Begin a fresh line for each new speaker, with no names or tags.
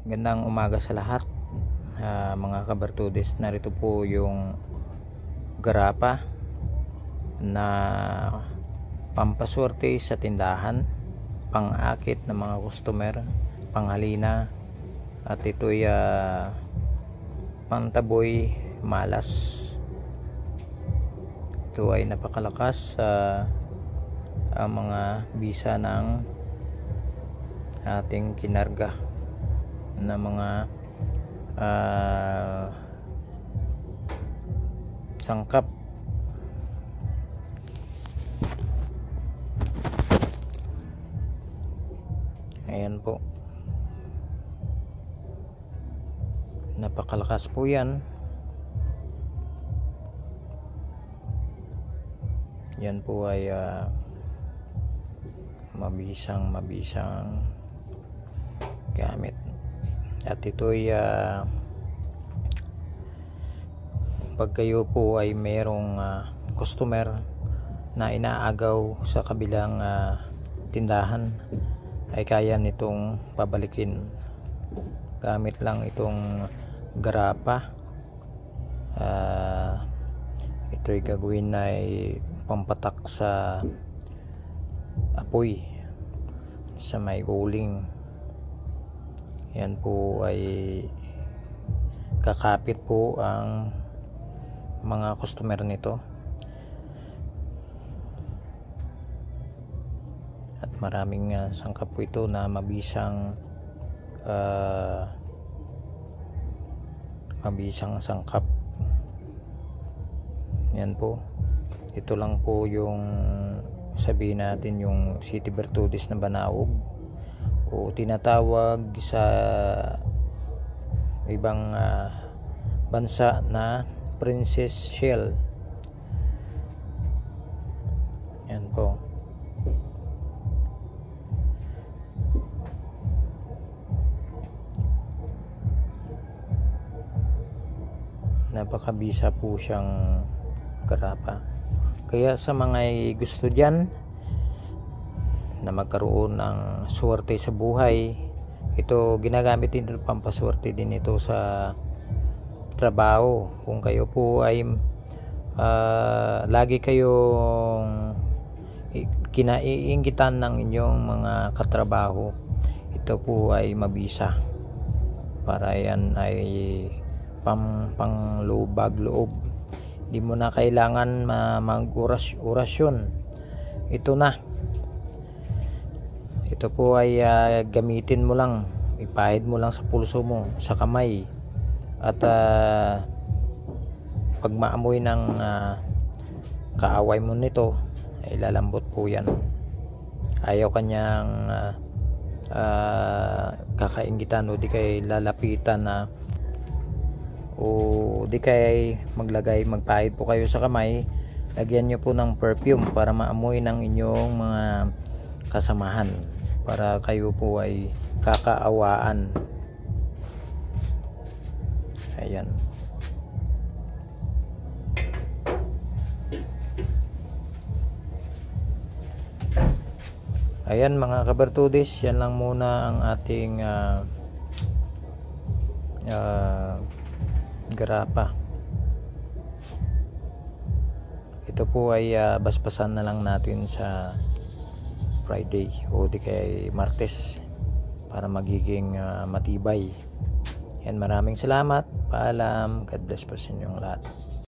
Gandang umaga sa lahat, mga kabartudes. Narito po yung garapa na pampaswerte sa tindahan, pang-akit ng mga customer, panghalina, at ito'y pantaboy malas. Ito ay napakalakas sa mga bisa ng ating kinarga na mga sangkap. Ayan po, napakalakas po yan. Yan po ay mabisang gamit. At ito'y pag kayo po ay mayroong customer na inaagaw sa kabilang tindahan, ay kaya nitong pabalikin gamit lang itong garapa. Ito'y gagawin ay pampatak sa apoy sa may uling. Yan po ay kakapit po ang mga customer nito, at maraming sangkap po ito na mabisang sangkap. Yan po, ito lang po yung sabihin natin yung City Bertudis na Banaog, o tinatawag sa ibang bansa na Princess Shell. Yan po. Napakabisa po siyang garapa. Kaya sa mga gusto dyan na magkaroon ng swerte sa buhay, ito ginagamit din, pampaswerte din ito sa trabaho. Kung kayo po ay lagi kayong kinaiinggitan ng inyong mga katrabaho, ito po ay mabisa, para yan ay panglubag loob. Hindi mo na kailangan mag-orasyon. Ito na, ito po ay gamitin mo lang, ipahid mo lang sa pulso mo, sa kamay, at pag maamoy ng kaaway mo nito, ay lalambot po yan. Ayaw kanyang kakaingitan, o di kay lalapitan na, o di kay magpahid po kayo sa kamay. Lagyan nyo po ng perfume para maamoy ng inyong mga kasamahan, para kayo po ay kakaawaan. Ayan. Ayan mga kabartudis, yan lang muna ang ating garapa. Ito po ay basbasan na lang natin sa Friday o di kay Martes para magiging matibay. Yan, maraming salamat. Paalam. God bless po sa inyong lahat.